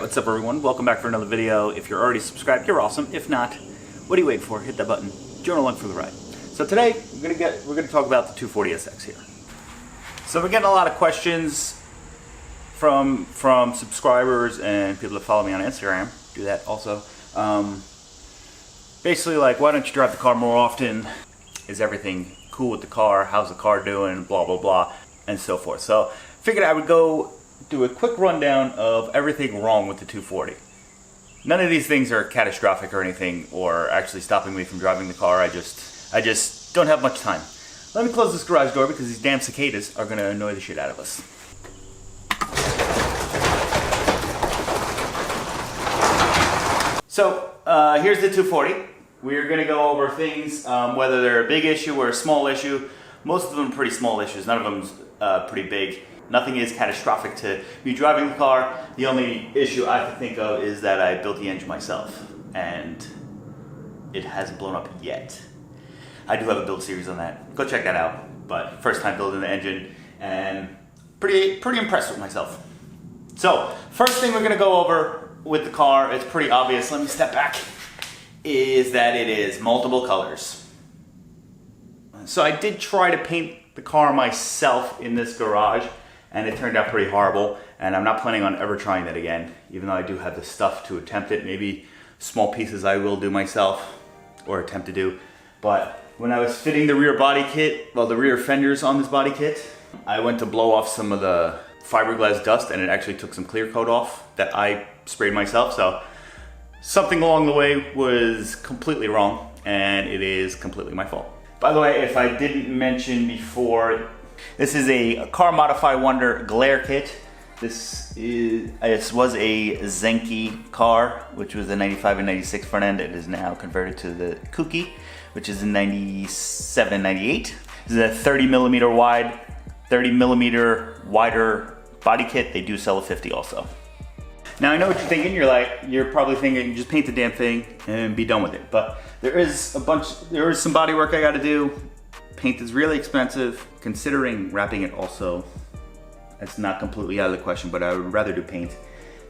what's up everyone? Welcome back for another video. If you're already subscribed, you're awesome. If not, what are you waiting for? Hit that button. Join along for the ride. So today we're gonna talk about the 240SX here. So we're getting a lot of questions from subscribers and people that follow me on Instagram. Do that also. Basically like, why don't you drive the car more often? Is everything cool with the car? How's the car doing? Blah blah blah, and so forth. So figured I would go do a quick rundown of everything wrong with the 240. None of these things are catastrophic or anything, or actually stopping me from driving the car. I just don't have much time. Let me close this garage door because these damn cicadas are going to annoy the shit out of us. So here's the 240. We're going to go over things, whether they're a big issue or a small issue. Most of them are pretty small issues. None of them's pretty big. Nothing is catastrophic to me driving the car. The only issue I can think of is that I built the engine myself, and it hasn't blown up yet. I do have a build series on that. Go check that out. But first time building the engine, and pretty impressed with myself. So first thing we're gonna go over with the car, it's pretty obvious. Let me step back. Is that it is multiple colors. So I did try to paint the car myself in this garage, and it turned out pretty horrible, and I'm not planning on ever trying that again, even though I do have the stuff to attempt it. Maybe small pieces I will do myself, or attempt to do. But when I was fitting the rear body kit, well, the rear fenders on this body kit, I went to blow off some of the fiberglass dust, and it actually took some clear coat off that I sprayed myself. So something along the way was completely wrong, and it is completely my fault. By the way, if I didn't mention before, this is a Car Modify Wonder glare kit. This was a Zenki car, which was a 95 and 96 front end. It is now converted to the Kuki, which is in 97 and 98. This is a 30 millimeter wider body kit. They do sell a 50 also. Now I know what you're thinking. You're probably thinking, just paint the damn thing and be done with it. But there is some body work I got to do. Paint is really expensive. Considering wrapping it also, it's not completely out of the question, but I would rather do paint.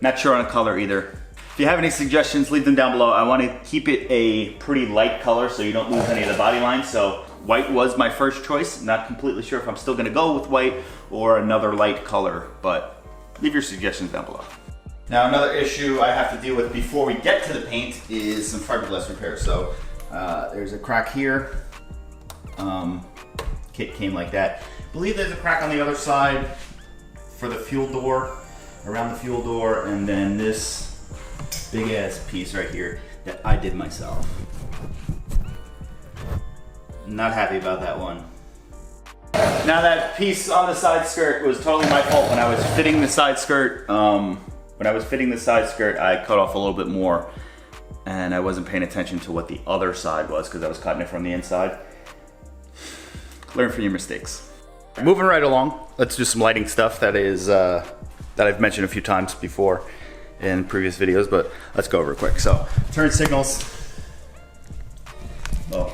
Not sure on a color either. If you have any suggestions, leave them down below. I want to keep it a pretty light color so you don't lose any of the body lines. So white was my first choice. Not completely sure if I'm still going to go with white or another light color, but leave your suggestions down below. Now another issue I have to deal with before we get to the paint is some fiberglass repair. So there's a crack here. Kit came like that. I believe there's a crack on the other side for the fuel door, around the fuel door, and then this big ass piece right here that I did myself. Not happy about that one. Now that piece on the side skirt was totally my fault. When I was fitting the side skirt, I cut off a little bit more, and I wasn't paying attention to what the other side was because I was cutting it from the inside. Learn from your mistakes. Moving right along, let's do some lighting stuff that I've mentioned a few times before in previous videos, but let's go over it quick. So, turn signals. Oh,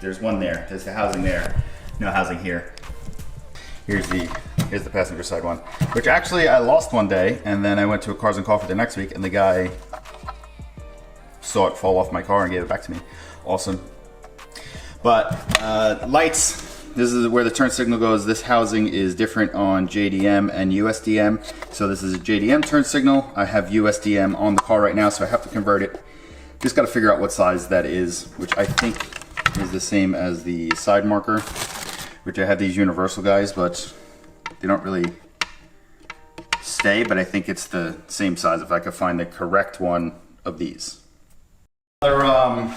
there's one there. There's the housing there. No housing here. Here's the passenger side one, which actually I lost one day, and then I went to a Cars and Coffee the next week, and the guy saw it fall off my car and gave it back to me. Awesome. But lights. This is where the turn signal goes. This housing is different on JDM and USDM. So this is a JDM turn signal. I have USDM on the car right now, so I have to convert it. Just got to figure out what size that is, which I think is the same as the side marker, which I have these universal guys, but they don't really stay, but I think it's the same size if I could find the correct one of these. Another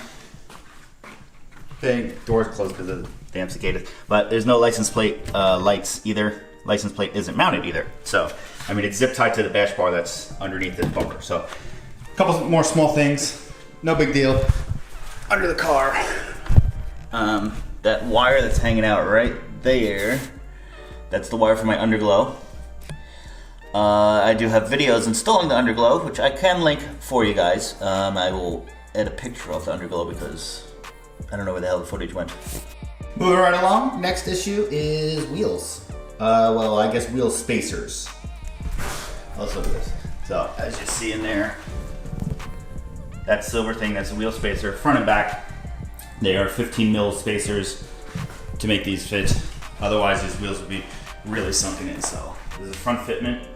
thing, doors closed because of the damn cicadas, but there's no license plate lights either. License plate isn't mounted either. So, I mean, it's zip tied to the dash bar that's underneath this bumper. So, a couple more small things, no big deal. Under the car, that wire that's hanging out right there, that's the wire for my underglow. I do have videos installing the underglow, which I can link for you guys. I will add a picture of the underglow because I don't know where the hell the footage went. Moving right along, next issue is wheels. Well, I guess wheel spacers. Let's look at this. So as you see in there, that silver thing, that's a wheel spacer, front and back. They are 15 mil spacers to make these fit. Otherwise these wheels would be really sunken in. So this is a front fitment,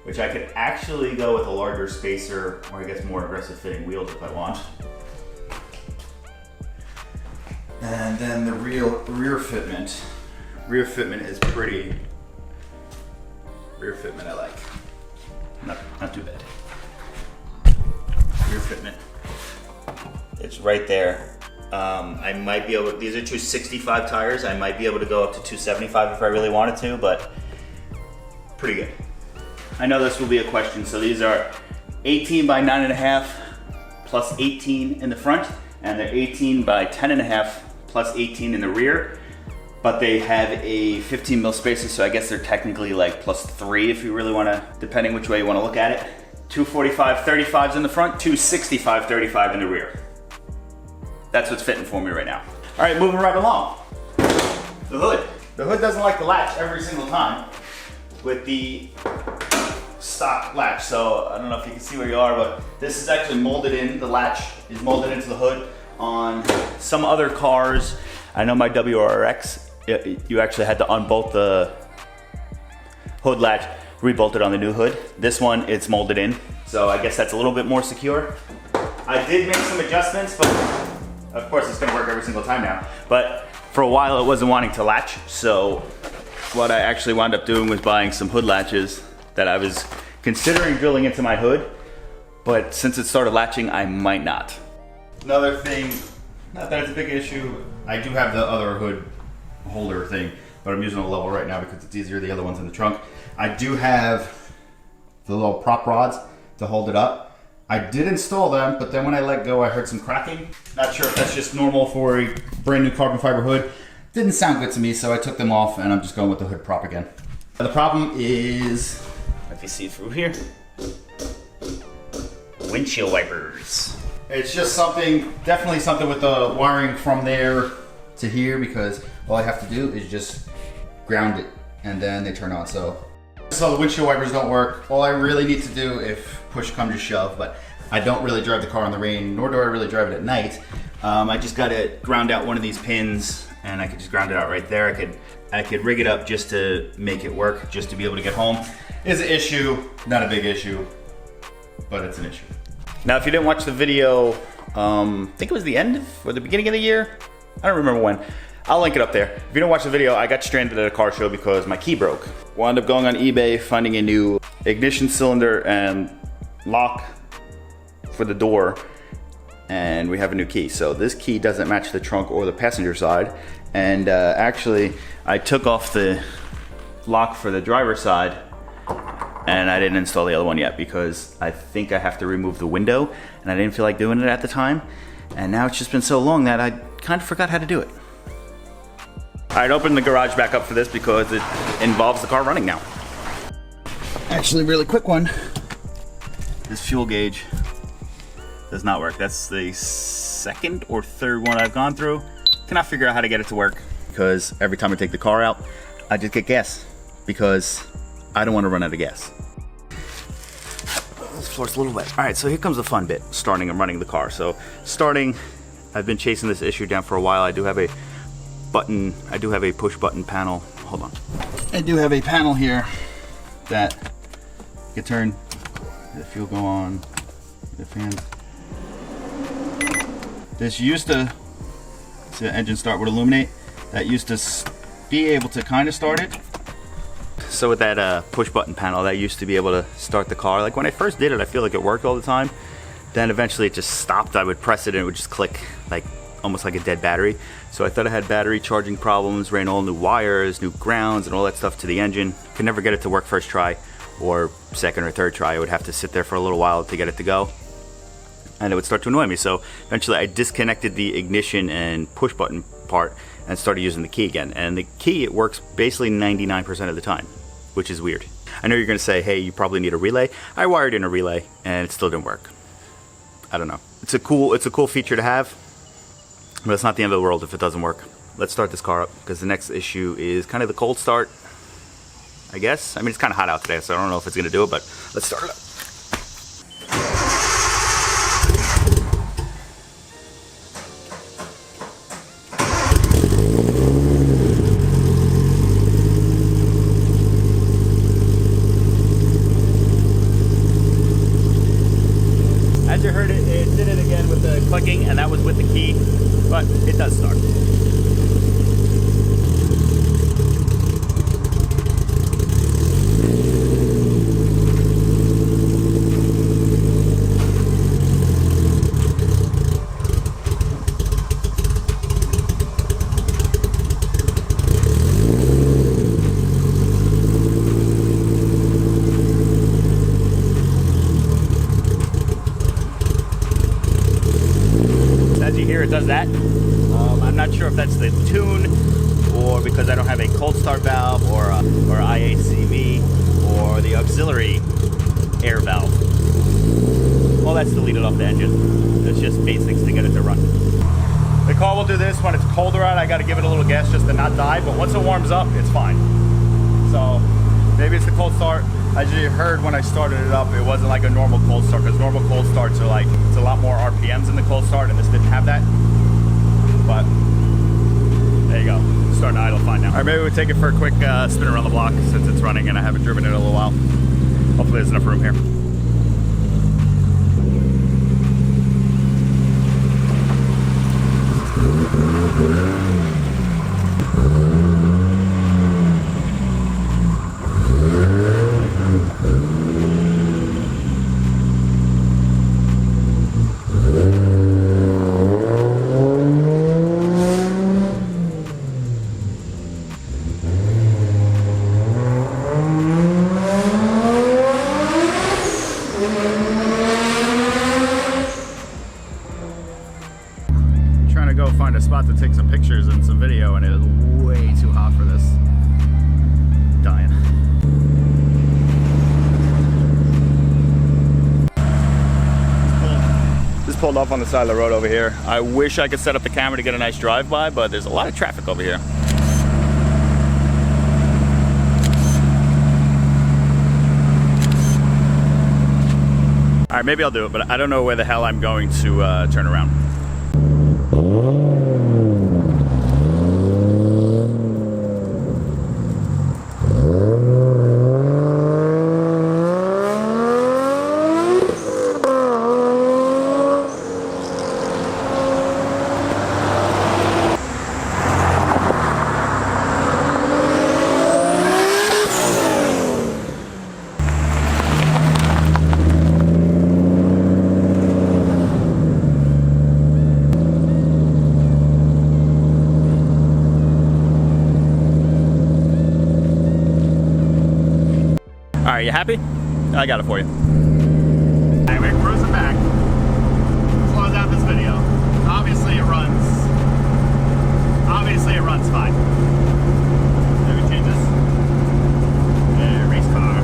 which I could actually go with a larger spacer or I guess more aggressive fitting wheels if I want. And then the rear fitment. Rear fitment is pretty, rear fitment I like. Not too bad. Rear fitment. It's right there. I might be able, these are 265 tires. I might be able to go up to 275 if I really wanted to, but pretty good. I know this will be a question. So these are 18 by 9.5 plus 18 in the front, and they're 18 by 10.5 plus 18 in the rear. But they have a 15 mil spacer, so I guess they're technically like plus 3 if you really want to, depending which way you want to look at it. 245 35s in the front, 265 35 in the rear. That's what's fitting for me right now. All right, moving right along. The hood. The hood doesn't like to latch every single time with the stock latch. So I don't know if you can see where you are, but this is actually molded in. The latch is molded into the hood. On some other cars, I know my WRX, you actually had to unbolt the hood latch, rebolt it on the new hood. This one, it's molded in, so I guess that's a little bit more secure. I did make some adjustments, but of course it's gonna work every single time now. But for a while it wasn't wanting to latch, so what I actually wound up doing was buying some hood latches that I was considering drilling into my hood, but since it started latching, I might not. Another thing, not that it's a big issue, I do have the other hood holder thing, but I'm using a level right now because it's easier. The other one's in the trunk. I do have the little prop rods to hold it up. I did install them, but then when I let go, I heard some cracking. Not sure if that's just normal for a brand new carbon fiber hood. Didn't sound good to me, so I took them off and I'm just going with the hood prop again. The problem is, if you see through here, windshield wipers. It's just something, definitely something with the wiring from there to here, because all I have to do is just ground it and then they turn on. So the windshield wipers don't work. All I really need to do if push comes to shove, but I don't really drive the car in the rain, nor do I really drive it at night. I just got to ground out one of these pins and I could just ground it out right there. I could rig it up just to make it work, just to be able to get home. It's an issue, not a big issue, but it's an issue. Now, if you didn't watch the video, I think it was the end of, or the beginning of the year. I don't remember when. I'll link it up there. If you didn't watch the video, I got stranded at a car show because my key broke. Wound up going on eBay, finding a new ignition cylinder and lock for the door, and we have a new key. So this key doesn't match the trunk or the passenger side. And actually, I took off the lock for the driver's side, and I didn't install the other one yet because I think I have to remove the window, and I didn't feel like doing it at the time. And now it's just been so long that I kind of forgot how to do it. All right, open the garage back up for this because it involves the car running now. Actually, really quick one. This fuel gauge does not work. That's the second or third one I've gone through. Cannot figure out how to get it to work because every time I take the car out, I just get gas because I don't want to run out of gas. This floor's a little wet. All right, so here comes the fun bit, starting and running the car. So starting, I've been chasing this issue down for a while. I do have a button, I do have a push button panel. Hold on. I do have a panel here that you can turn, the fuel go on, the fan. This used to engine start would illuminate. That used to be able to kind of start it. So with that push button panel, that used to be able to start the car. Like when I first did it, I feel like it worked all the time. Then eventually it just stopped. I would press it and it would just click, like almost like a dead battery. So I thought I had battery charging problems, ran all new wires, new grounds, and all that stuff to the engine. Could never get it to work first try or second or third try. I would have to sit there for a little while to get it to go. And it would start to annoy me. So eventually I disconnected the ignition and push button part and started using the key again. And the key, it works basically 99% of the time, which is weird. I know you're gonna say, hey, you probably need a relay. I wired in a relay and it still didn't work. I don't know. It's a cool feature to have, but it's not the end of the world if it doesn't work. Let's start this car up because the next issue is kind of the cold start, I guess. I mean, it's kind of hot out today, so I don't know if it's gonna do it, but let's start it up. with the key, but it does start. Here it does that. I'm not sure if that's the tune or because I don't have a cold start valve or IACV or the auxiliary air valve. All that's deleted off the engine. It's just basics to get it to run. The car will do this when it's colder out. I got to give it a little gas just to not die, but once it warms up, it's fine. So maybe it's the cold start. As you heard when I started it up, it wasn't like a normal cold start, because normal cold starts are like, it's a lot more RPMs in the cold start, and this didn't have that. But there you go, starting to idle fine now. All right, maybe we'll take it for a quick spin around the block since it's running and I haven't driven it in a little while. Hopefully there's enough room here. Find a spot to take some pictures and some video, and it is way too hot for this. Dying. Just pulled off on the side of the road over here. I wish I could set up the camera to get a nice drive-by, but there's a lot of traffic over here. All right, maybe I'll do it, but I don't know where the hell I'm going to turn around. All right, you happy? I got it for you. Anyway, we're cruising back. Close out this video. Obviously it runs fine. Maybe change this. Race car.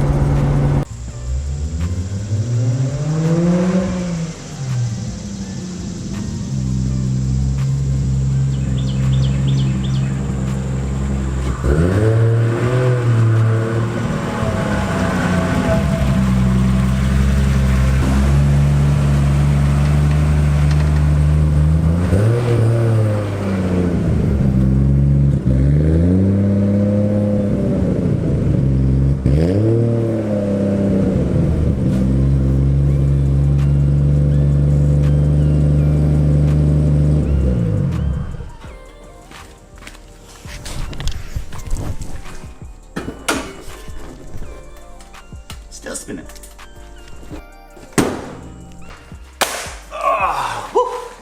Still spinning.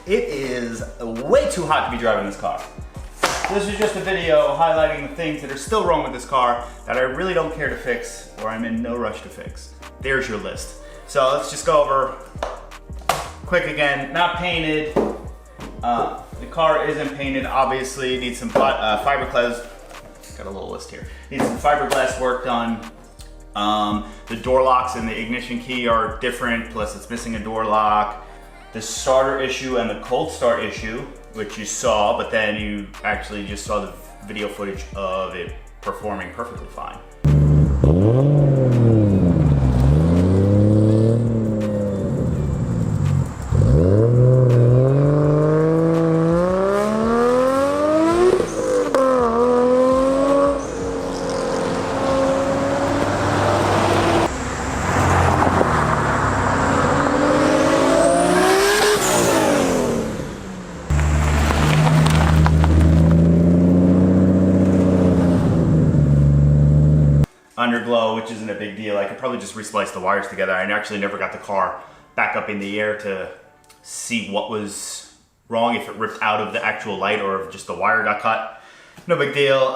It is way too hot to be driving this car. This is just a video highlighting the things that are still wrong with this car that I really don't care to fix, or I'm in no rush to fix. There's your list. So let's just go over quick again. Not painted. The car isn't painted, obviously. Needs some fiberglass. Got a little list here. Needs some fiberglass work done. The door locks and the ignition key are different, plus it's missing a door lock. The starter issue and the cold start issue, which you saw, but then you actually just saw the video footage of it performing perfectly fine. underglow, which isn't a big deal. I could probably just resplice the wires together. I actually never got the car back up in the air to see what was wrong, if it ripped out of the actual light or if just the wire got cut. No big deal.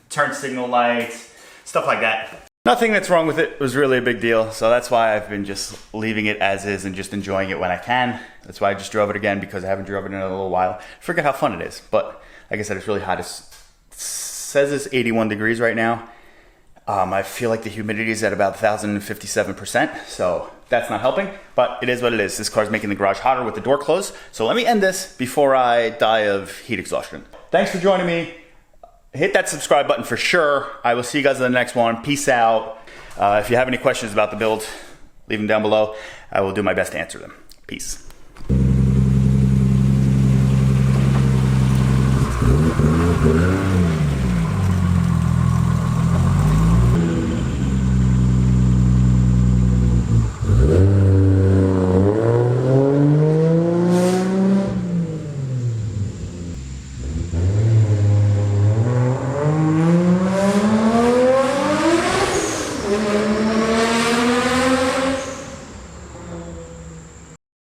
Turn signal lights, stuff like that. Nothing that's wrong with it was really a big deal, so that's why I've been just leaving it as is and just enjoying it when I can. That's why I just drove it again, because I haven't driven it in a little while. Forget how fun it is, but like I said, it's really hot. It says it's 81 degrees right now. I feel like the humidity is at about 1,057%, so that's not helping, but it is what it is. This car's making the garage hotter with the door closed, so let me end this before I die of heat exhaustion. Thanks for joining me. Hit that subscribe button for sure. I will see you guys in the next one. Peace out. If you have any questions about the build, leave them down below. I will do my best to answer them. Peace.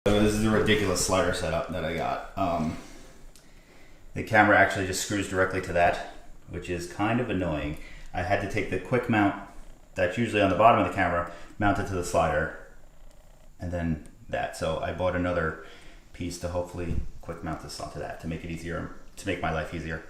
This is a ridiculous slider setup that I got. The camera actually just screws directly to that, which is kind of annoying. I had to take the quick mount that's usually on the bottom of the camera, mount it to the slider, and then that. So I bought another piece to hopefully quick mount this onto that to make it easier, to make my life easier.